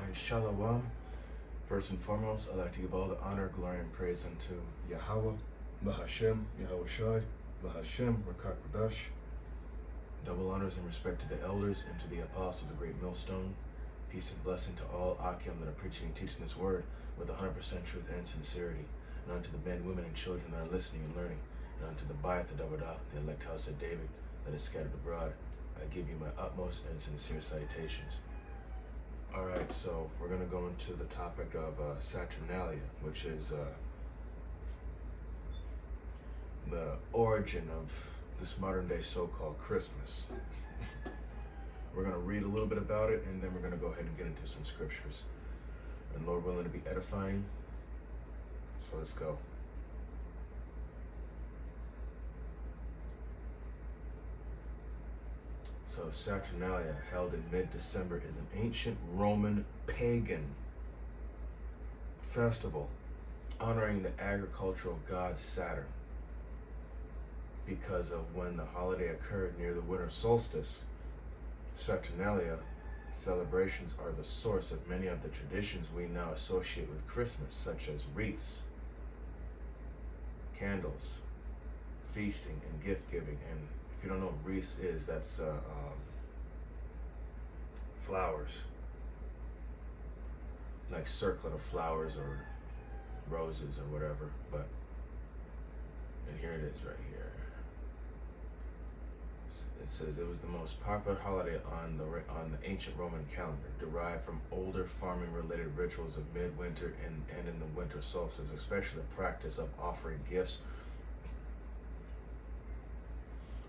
Alright, Shalom. First and foremost, I'd like to give all the honor, glory, and praise unto Yahweh, Bahashem, Yahweh Shai, Bahashem, Rakak Radash. Double honors and respect to the elders and to the apostles of the great millstone. Peace and blessing to all Akim that are preaching and teaching this word with 100% truth and sincerity. And unto the men, women, and children that are listening and learning. And unto the Bayat, the Dabadah, the elect house of David that is scattered abroad. I give you my utmost and sincere salutations. Alright, so we're going to go into the topic of Saturnalia, which is the origin of this modern day so-called Christmas. We're going to read a little bit about it, and then we're going to go ahead and get into some scriptures. And Lord willing, to be edifying. So let's go. So Saturnalia, held in mid-December, is an ancient Roman pagan festival honoring the agricultural god Saturn. Because of when the holiday occurred near the winter solstice, Saturnalia celebrations are the source of many of the traditions we now associate with Christmas, such as wreaths, candles, feasting, and gift giving. And if you don't know what wreaths is, that's flowers, like circlet of flowers or roses or whatever. But and here it is right here. It says it was the most popular holiday on the ancient Roman calendar, derived from older farming-related rituals of midwinter and in the winter solstice, especially the practice of offering gifts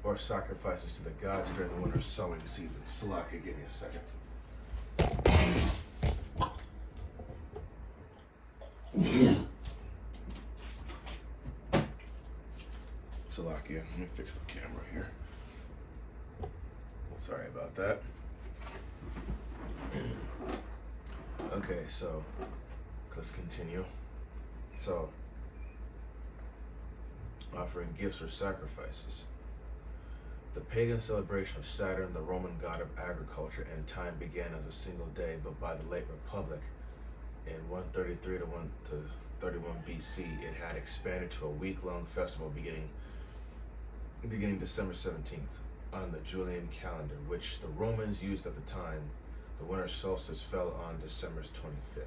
or sacrifices to the gods during the winter sowing season. Salaka, give me a second. Salakia, let me fix the camera here. Sorry about that. Okay, so let's continue. So, offering gifts or sacrifices. The pagan celebration of Saturn, the Roman god of agriculture and time, began as a single day, but by the late Republic, in 133 to 131 BC, it had expanded to a week-long festival beginning December 17th. On the Julian calendar, which the Romans used at the time. The winter solstice fell on December 25th.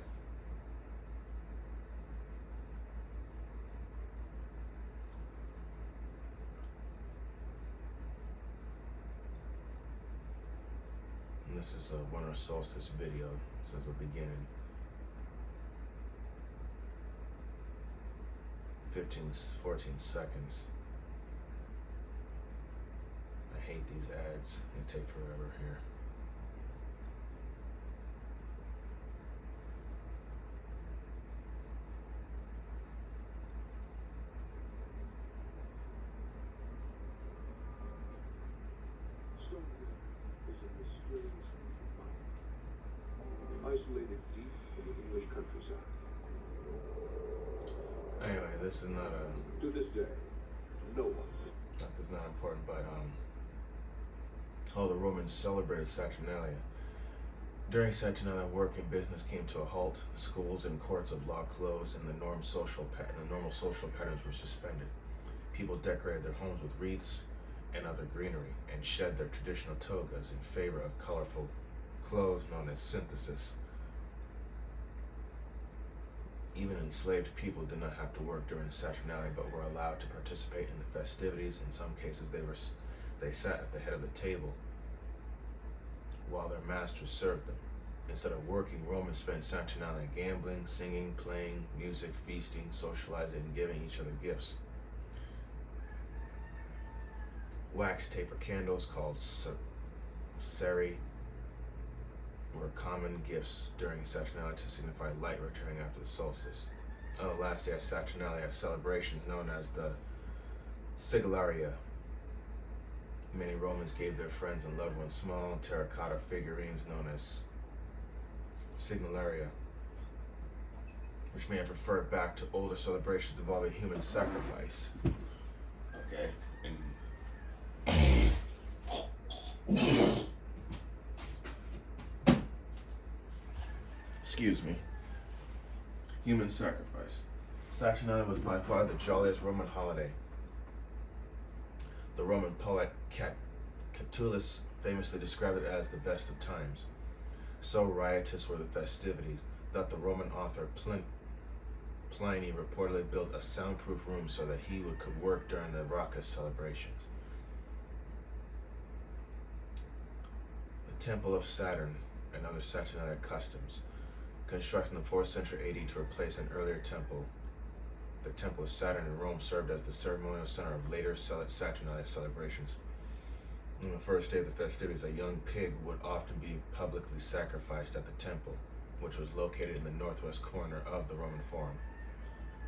And this is a winter solstice video. It says the beginning. 14 seconds. I hate these ads. They take forever here. Saturnalia is a mysterious ancient mountain, isolated deep in the English countryside. Anyway, this is not a... To this day, no one. That is not important, but how the Romans celebrated Saturnalia. During Saturnalia, work and business came to a halt. Schools and courts of law closed, and the normal social patterns were suspended. People decorated their homes with wreaths and other greenery, and shed their traditional togas in favor of colorful clothes known as synthesis. Even enslaved people did not have to work during Saturnalia, but were allowed to participate in the festivities. In some cases, they sat at the head of the table while their masters served them. Instead of working, Romans spent Saturnalia gambling, singing, playing music, feasting, socializing, and giving each other gifts. Wax taper candles called seri were common gifts during Saturnalia to signify light returning after the solstice. On the last day of Saturnalia, celebrations known as the Sigiliaria. Many Romans gave their friends and loved ones small terracotta figurines known as Sigiliaria, which may have referred back to older celebrations involving human sacrifice. Okay. Excuse me. Human sacrifice. Saturnalia was by far the jolliest Roman holiday. The Roman poet Catullus famously described it as the best of times. So riotous were the festivities that the Roman author Pliny reportedly built a soundproof room so that he could work during the raucous celebrations. The Temple of Saturn and other Saturnalia customs. Constructed in the 4th century AD to replace an earlier temple, the Temple of Saturn in Rome served as the ceremonial center of later Saturnalia celebrations. On the first day of the festivities, a young pig would often be publicly sacrificed at the temple, which was located in the northwest corner of the Roman Forum.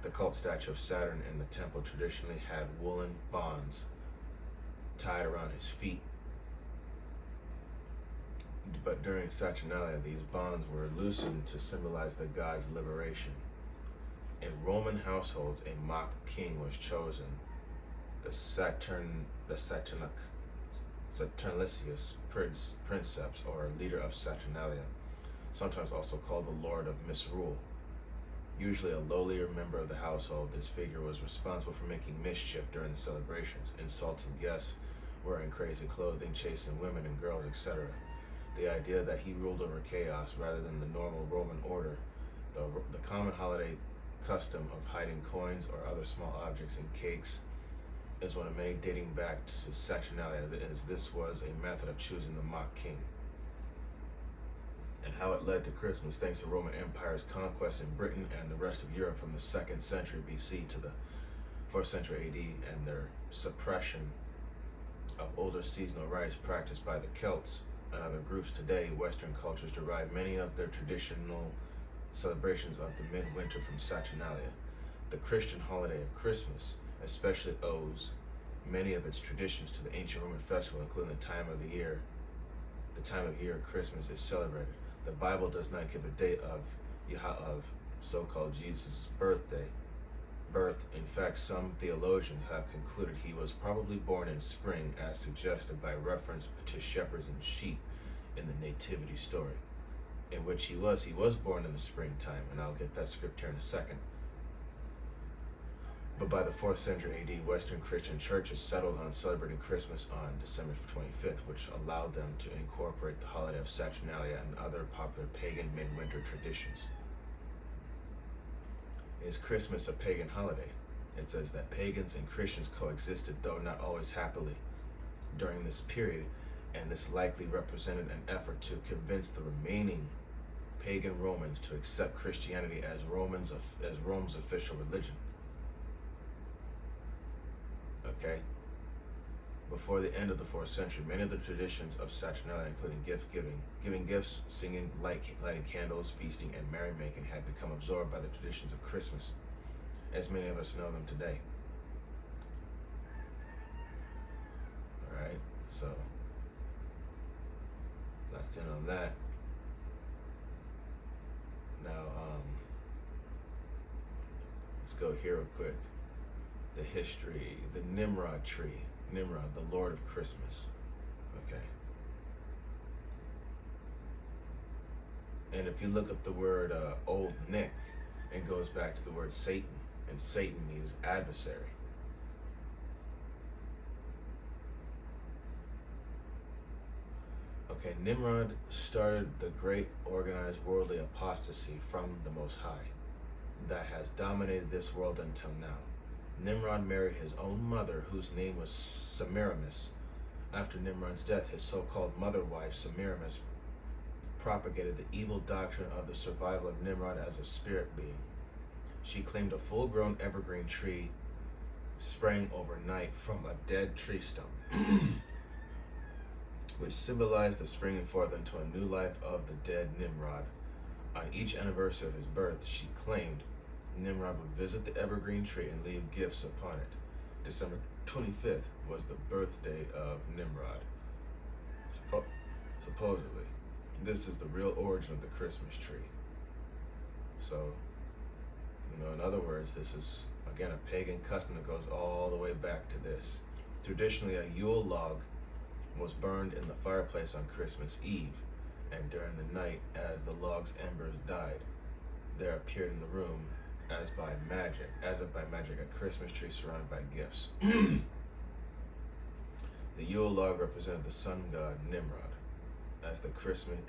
The cult statue of Saturn in the temple traditionally had woolen bonds tied around his feet. But during Saturnalia, these bonds were loosened to symbolize the god's liberation. In Roman households, a mock king was chosen, the Saturnalicius princeps, or leader of Saturnalia, sometimes also called the Lord of Misrule. Usually a lowlier member of the household, this figure was responsible for making mischief during the celebrations, insulting guests, wearing crazy clothing, chasing women and girls, etc. The idea that he ruled over chaos rather than the normal Roman order, the common holiday custom of hiding coins or other small objects in cakes, is one of many dating back to Saturnalia, as this was a method of choosing the mock king. And how it led to Christmas, thanks to Roman Empire's conquest in Britain and the rest of Europe from the 2nd century BC to the 4th century AD, and their suppression of older seasonal rites practiced by the Celts and other groups today. Western cultures derive many of their traditional celebrations of the midwinter from Saturnalia. The Christian holiday of Christmas especially owes many of its traditions to the ancient Roman festival, including the time of year Christmas is celebrated. The Bible does not give a date of so-called Jesus' birth. In fact, some theologians have concluded he was probably born in spring, as suggested by reference to shepherds and sheep in the nativity story, in which he was born in the springtime, and I'll get that scripture in a second. But by the 4th century AD, Western Christian churches settled on celebrating Christmas on December 25th, which allowed them to incorporate the holiday of Saturnalia and other popular pagan midwinter traditions. Is Christmas a pagan holiday? It says that pagans and Christians coexisted, though not always happily, during this period, and this likely represented an effort to convince the remaining pagan Romans to accept Christianity as Rome's official religion. Okay? Before the end of the 4th century, many of the traditions of Saturnalia, including gift giving gifts, singing, lighting candles, feasting, and merrymaking, had become absorbed by the traditions of Christmas, as many of us know them today. Alright, so that's in on that. Now, let's go here real quick. The history, the Nimrod tree. Nimrod, the Lord of Christmas. Okay. And if you look up the word Old Nick, it goes back to the word Satan, and Satan means adversary. Okay, Nimrod started the great organized worldly apostasy from the Most High that has dominated this world until now. Nimrod married his own mother, whose name was Semiramis. After Nimrod's death, his so-called mother wife, Semiramis, propagated the evil doctrine of the survival of Nimrod as a spirit being. She claimed a full-grown evergreen tree sprang overnight from a dead tree stump, which symbolized the springing forth into a new life of the dead Nimrod. On each anniversary of his birth, she claimed Nimrod would visit the evergreen tree and leave gifts upon it. December 25th was the birthday of Nimrod. Supposedly, this is the real origin of the Christmas tree. So, in other words, this is, again, a pagan custom that goes all the way back to this. Traditionally, a Yule log was burned in the fireplace on Christmas Eve, And during the night, as the log's embers died, there appeared in the room, as if by magic, a Christmas tree surrounded by gifts. The Yule log represented the sun god Nimrod, as the Christmas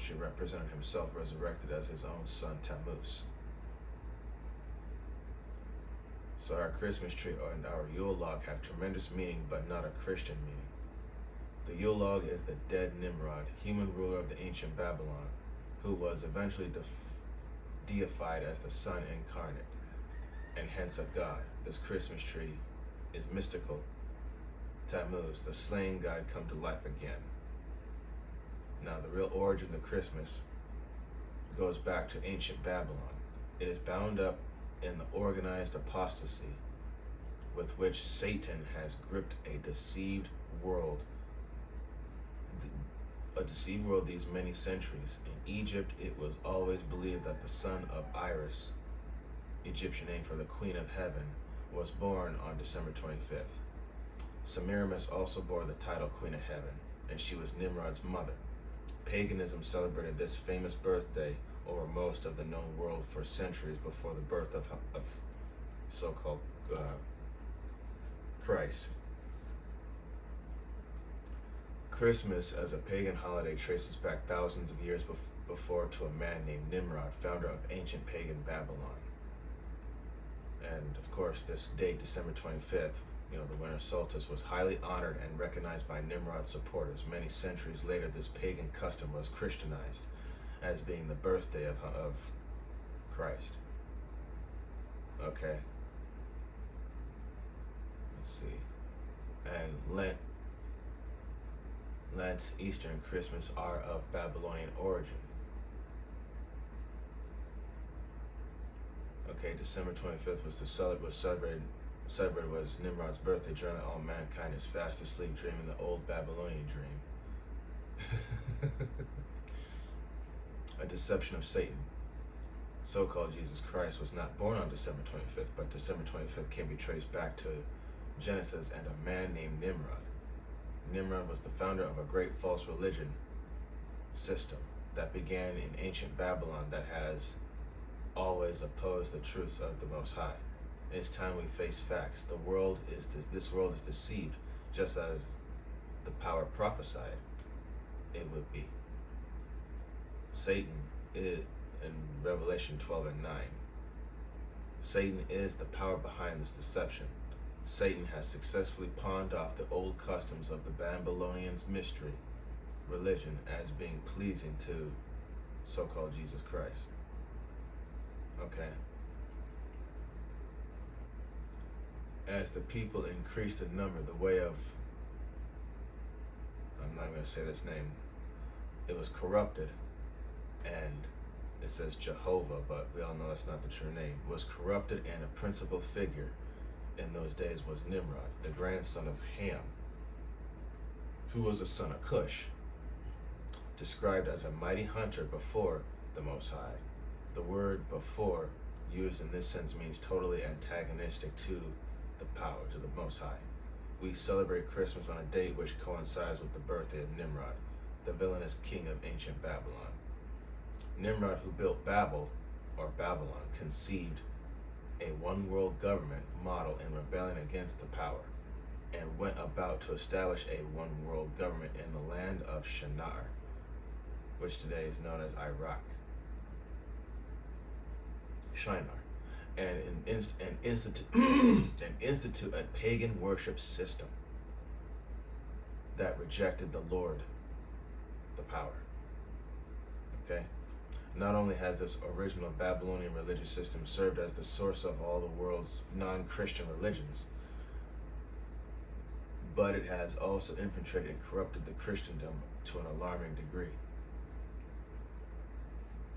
tree represented himself resurrected as his own son Tammuz. So our Christmas tree and our Yule log have tremendous meaning, but not a Christian meaning. The Yule log is the dead Nimrod, human ruler of the ancient Babylon, who was eventually deified as the sun incarnate, and hence a god. This Christmas tree is mystical. Tammuz, the slain god, come to life again. Now, the real origin of Christmas goes back to ancient Babylon. It is bound up in the organized apostasy with which Satan has gripped a deceived world these many centuries. In Egypt, it was always believed that the son of Iris, Egyptian name for the Queen of Heaven, was born on December 25th. Semiramis also bore the title Queen of Heaven, and she was Nimrod's mother. Paganism celebrated this famous birthday over most of the known world for centuries before the birth of so-called Christ. Christmas as a pagan holiday traces back thousands of years before to a man named Nimrod, founder of ancient pagan Babylon. And of course, this date, December 25th, the winter solstice, was highly honored and recognized by Nimrod's supporters. Many centuries later, this pagan custom was Christianized as being the birthday of Christ. Okay. Let's see. And Lent, Easter, and Christmas are of Babylonian origin. Okay, December 25th was celebrated was Nimrod's birthday, during all mankind is fast asleep dreaming the old Babylonian dream. A deception of Satan. So-called Jesus Christ was not born on December 25th, but December 25th can be traced back to Genesis and a man named Nimrod. Nimrod was the founder of a great false religion system that began in ancient Babylon that has always opposed the truths of the Most High. It's time we face facts. This world is deceived, just as the power prophesied it would be. Satan is, in Revelation 12 and 9, Satan is the power behind this deception. Satan has successfully pawned off the old customs of the Babylonians' mystery religion as being pleasing to so-called Jesus Christ. Okay. As the people increased in number, the way of, I'm not going to say this name, it was corrupted, and it says Jehovah, but we all know that's not the true name, was corrupted, and a principal figure in those days was Nimrod, the grandson of Ham, who was a son of Cush, described as a mighty hunter before the Most High. The word before, used in this sense, means totally antagonistic to the power, to the Most High. We celebrate Christmas on a date which coincides with the birthday of Nimrod, the villainous king of ancient Babylon. Nimrod, who built Babel, or Babylon, conceived a one-world government model in rebellion against the power, and went about to establish a one-world government in the land of Shinar, which today is known as Iraq. Shinar, and institute a pagan worship system that rejected the Lord, the power. Okay? Not only has this original Babylonian religious system served as the source of all the world's non-Christian religions, but it has also infiltrated and corrupted the Christendom to an alarming degree.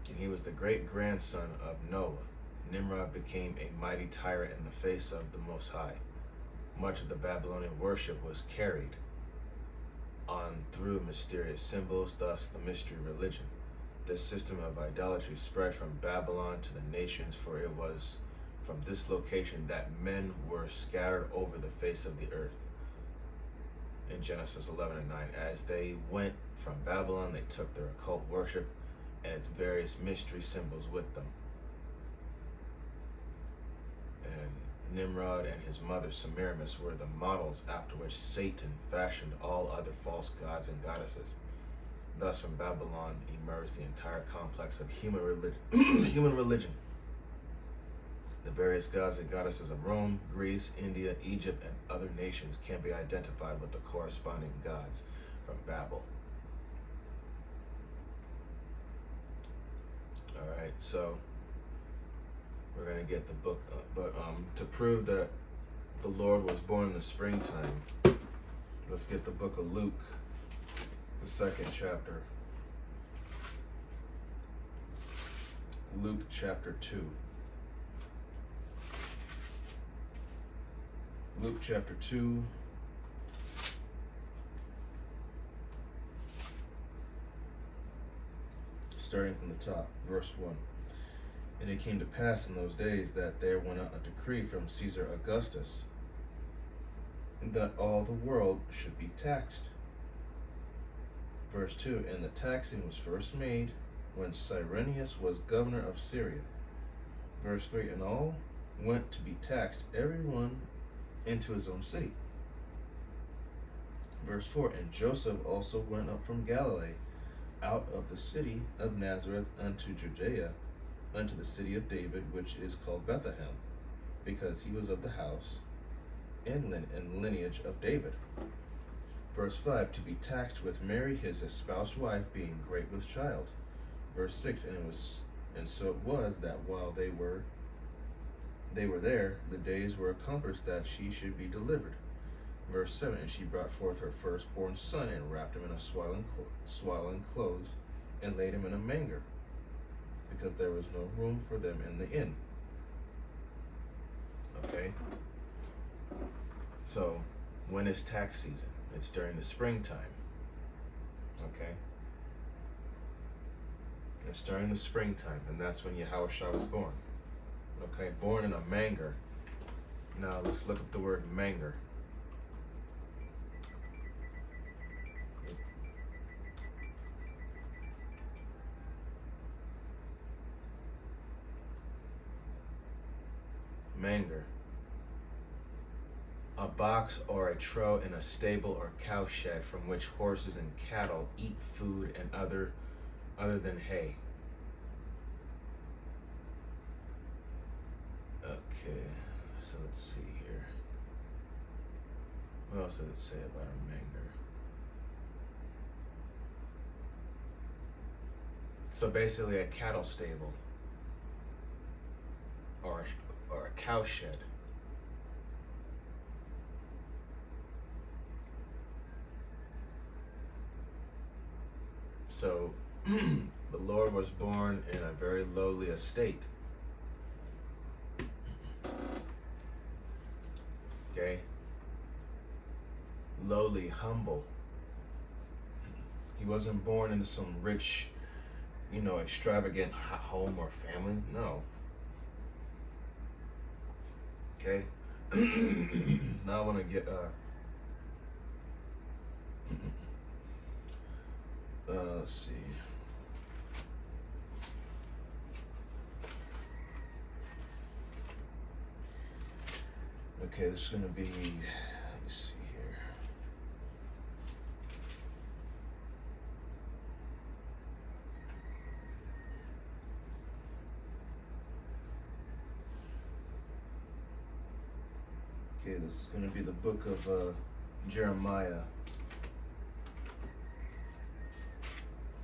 And he was the great-grandson of Noah. Nimrod became a mighty tyrant in the face of the Most High. Much of the Babylonian worship was carried on through mysterious symbols, thus the mystery religion. This system of idolatry spread from Babylon to the nations, for it was from this location that men were scattered over the face of the earth. in Genesis 11 and 9. As they went from Babylon, they took their occult worship and its various mystery symbols with them. And Nimrod and his mother Semiramis were the models after which Satan fashioned all other false gods and goddesses. Thus, from Babylon emerged the entire complex of human religion. The various gods and goddesses of Rome, Greece, India, Egypt, and other nations can be identified with the corresponding gods from Babel. All right, so we're going to get the book, but to prove that the Lord was born in the springtime, let's get the book of Luke, the 2nd chapter. Luke chapter 2. Luke chapter 2. Starting from the top, verse 1. And it came to pass in those days that there went out a decree from Caesar Augustus that all the world should be taxed. Verse 2. And the taxing was first made when Cyrenius was governor of Syria. Verse 3. And all went to be taxed, every one into his own city. Verse 4. And Joseph also went up from Galilee, out of the city of Nazareth unto Judea, unto the city of David, which is called Bethlehem, because he was of the house and lineage of David. Verse 5. To be taxed with Mary his espoused wife, being great with child. Verse 6. And so it was that while they were there, the days were accomplished that she should be delivered. Verse 7. And she brought forth her firstborn son, and wrapped him in a swaddling clothes, and laid him in a manger, because there was no room for them in the inn. Okay? So, when is tax season? It's during the springtime. Okay? It's during the springtime, and that's when Yahushua was born. Okay? Born in a manger. Now, let's look up the word manger. Manger. A box or a trough in a stable or cowshed from which horses and cattle eat food and other than hay. Okay, so let's see here. What else did it say about a manger? So basically a cattle stable or a cow shed. So the Lord was born in a very lowly estate. Okay? Lowly, humble. He wasn't born into some rich, extravagant home or family. No. Okay? Now I want to get let's see. Okay, this is going to be, let's see here. Okay, this is going to be the book of Jeremiah.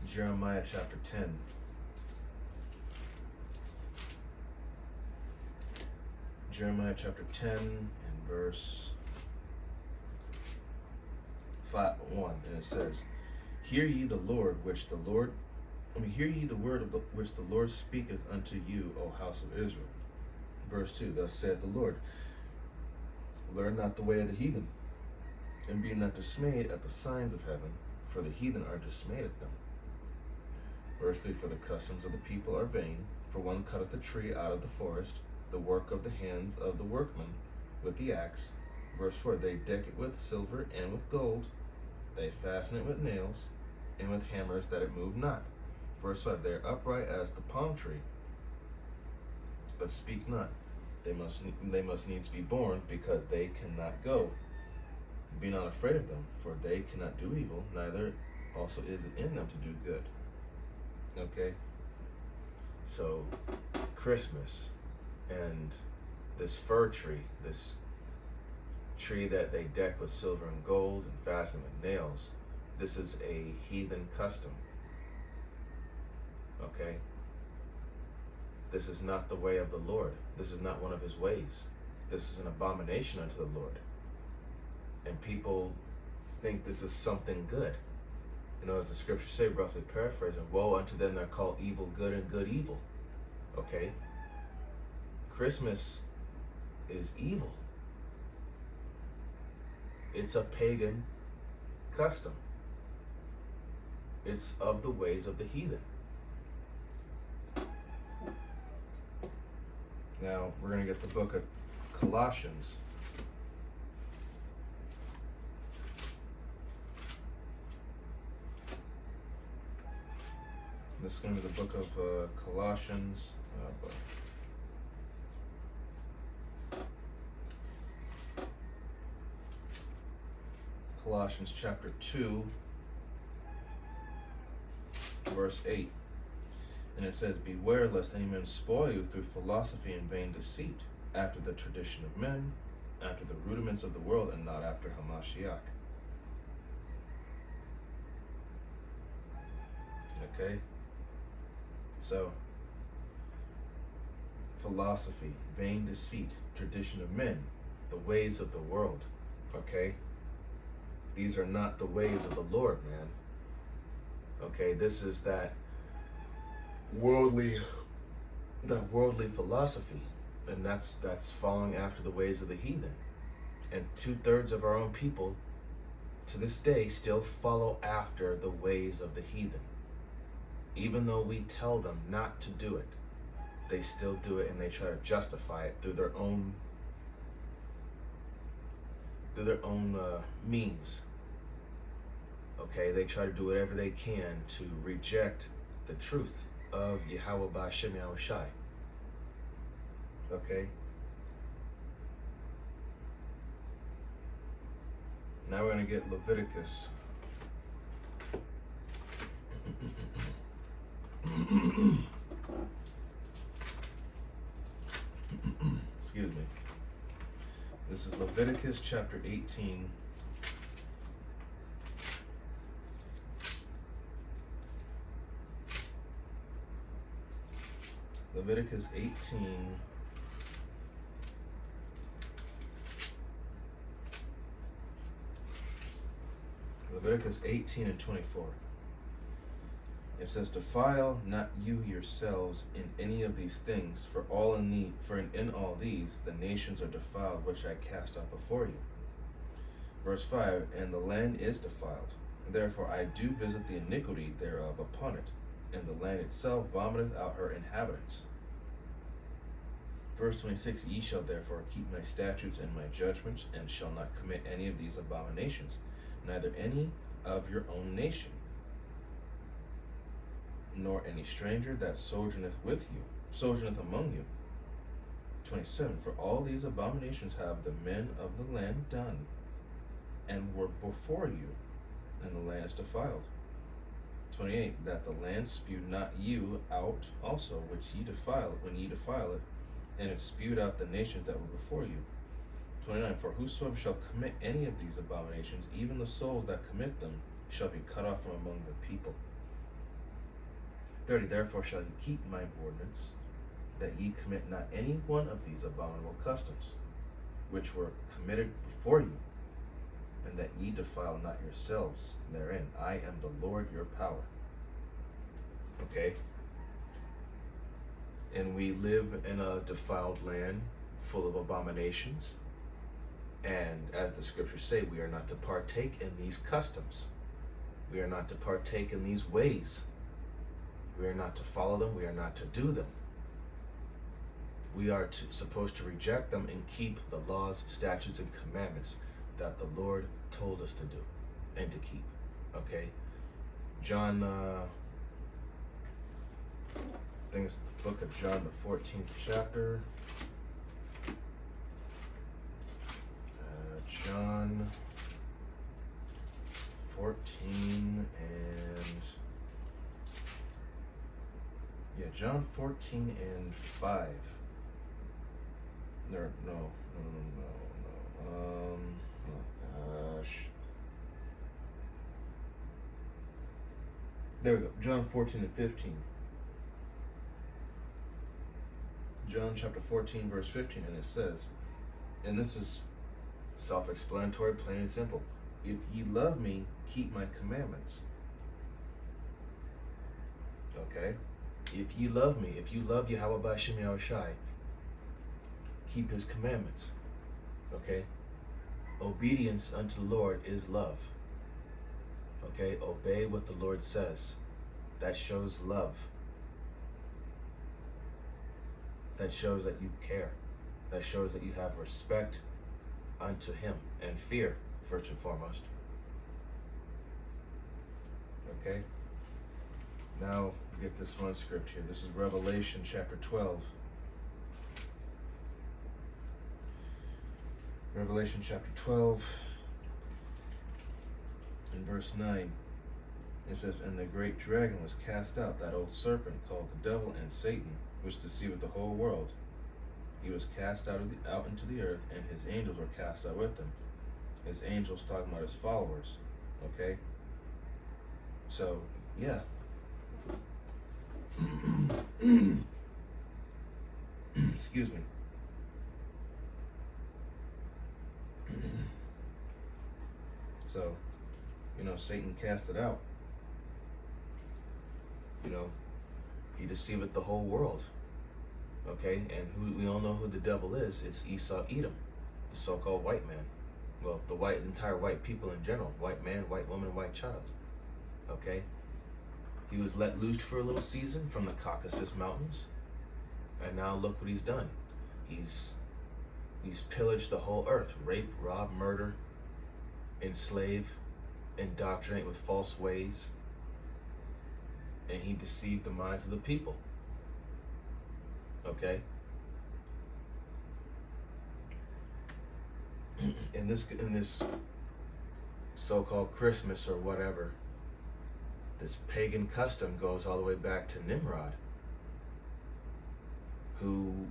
Jeremiah chapter 10. Jeremiah chapter 10 and verse 1, and it says, Hear ye the word which the Lord speaketh unto you, O house of Israel. Verse 2, Thus saith the Lord, Learn not the way of the heathen, and be not dismayed at the signs of heaven, for the heathen are dismayed at them. Verse 3, For the customs of the people are vain, for one cutteth the tree out of the forest, the work of the hands of the workman with the axe. Verse 4, They deck it with silver and with gold, They fasten it with nails and with hammers that it move not. Verse 5, they are upright as the palm tree, but speak not. They must needs be born, because they cannot go. Be not afraid of them, for they cannot do evil, neither also is it in them to do good. Okay? So, Christmas and this fir tree, this tree that they deck with silver and gold and fasten with nails, this is a heathen custom. Okay? This is not the way of the Lord. This is not one of his ways. This is an abomination unto the Lord. And people think this is something good. You know, as the scriptures say, roughly paraphrasing, woe unto them that call evil good and good evil. Okay? Christmas is evil. It's a pagan custom. It's of the ways of the heathen. Now, we're going to get the book of Colossians. This is going to be the book of Colossians. Colossians chapter 2, verse 8. And it says, beware lest any man spoil you through philosophy and vain deceit, after the tradition of men, after the rudiments of the world, and not after Hamashiach. Okay? So, philosophy, vain deceit, tradition of men, the ways of the world. Okay? These are not the ways of the Lord, man. Okay, this is that worldly philosophy, and that's following after the ways of the heathen. And 2/3 of our own people to this day still follow after the ways of the heathen. Even though we tell them not to do it, they still do it, and they try to justify it through their own means. Okay, they try to do whatever they can to reject the truth of Yahweh Ba'Shem Yahweh Shai. Okay? Now we're going to get Leviticus. Excuse me. This is Leviticus chapter 18. Leviticus 18. Leviticus 18 and 24. It says, defile not you yourselves in any of these things, for in all these the nations are defiled, which I cast out before you. Verse 5, and the land is defiled, therefore I do visit the iniquity thereof upon it, and the land itself vomiteth out her inhabitants. Verse 26, ye shall therefore keep my statutes and my judgments, and shall not commit any of these abominations, neither any of your own nation, nor any stranger that sojourneth among you. 27, for all these abominations have the men of the land done, and were before you, and the land is defiled. 28, that the land spew not you out also, which ye defile, when ye defile it, and it spewed out the nations that were before you. 29, for whosoever shall commit any of these abominations, even the souls that commit them, shall be cut off from among the people. 30, therefore shall ye keep my ordinance, that ye commit not any one of these abominable customs, which were committed before you, and that ye defile not yourselves therein. I am the Lord your power. Okay? And we live in a defiled land full of abominations. And as the scriptures say, we are not to partake in these customs. We are not to partake in these ways. We are not to follow them. We are not to do them. We are supposed to reject them and keep the laws, statutes, and commandments that the Lord told us to do. and to keep. Okay? John, I think it's the book of John, the 14th chapter. John 14 and John 14 and 5. No. Oh gosh. There we go. John 14 and 15. John chapter 14, verse 15, and it says, and this is self-explanatory, plain and simple. If ye love me, keep my commandments. Okay? If ye love me, if you love Yahweh B'Shem Yahushai, keep his commandments. Okay? Obedience unto the Lord is love. Okay? Obey what the Lord says. That shows love. That shows that you care. That shows that you have respect unto him and fear, first and foremost. Okay? Now, get this one scripture. This is Revelation chapter 12. Revelation chapter 12 and verse 9. It says, and the great dragon was cast out, that old serpent called the devil and Satan, which deceiveth the whole world. He was cast out into the earth, and his angels were cast out with him. His angels talking about his followers. Okay? So, yeah. Excuse me. So, Satan cast it out. He deceiveth the whole world. Okay, and we all know who the devil is. It's Esau Edom, the so-called white man. Well, the entire white people in general. White man, white woman, white child. Okay? He was let loose for a little season from the Caucasus Mountains. And now look what he's done. He's pillaged the whole earth. Rape, rob, murder, enslave, indoctrinate with false ways. And he deceived the minds of the people. Okay? In this so-called Christmas or whatever, this pagan custom goes all the way back to Nimrod, who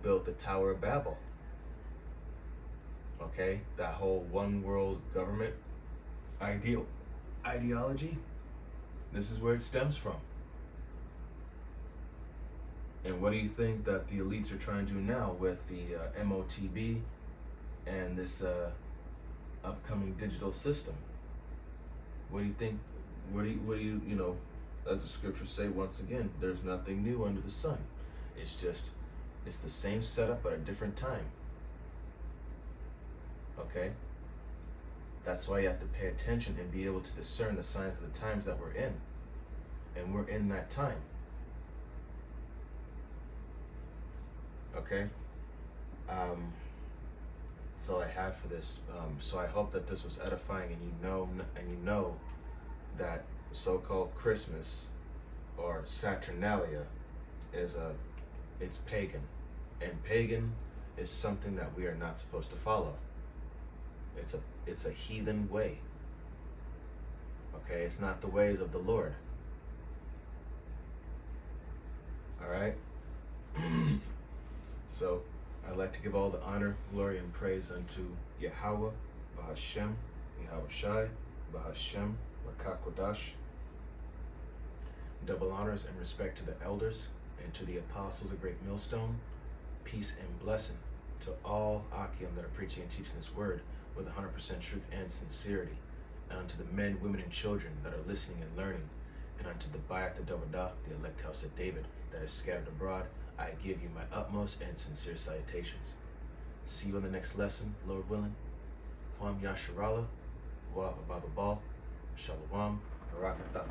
built the Tower of Babel. Okay, that whole one world government ideology. This is where it stems from. And what do you think that the elites are trying to do now with the MOTB and this upcoming digital system? What do you think? What do you as the scriptures say once again, there's nothing new under the sun. It's the same setup at a different time. Okay? That's why you have to pay attention and be able to discern the signs of the times that we're in. And we're in that time. Okay? That's all I had for this. So I hope that this was edifying, and you know that so-called Christmas or Saturnalia it's pagan. And pagan is something that we are not supposed to follow. It's a heathen way. Okay, it's not the ways of the Lord. Alright? So I'd like to give all the honor, glory, and praise unto Yahweh, B'Hashem, Yahushai, B'Hashem, Rakakwadash. Double honors and respect to the elders and to the apostles of Great Millstone. Peace and blessing to all Akim that are preaching and teaching this word with 100% truth and sincerity, and unto the men, women, and children that are listening and learning, and unto the Bayat the Davadah, the elect house of David that is scattered abroad, I give you my utmost and sincere salutations. See you in the next lesson, Lord willing. Kwam Yasharala, Wa Bababal, Shalom, Barakatah.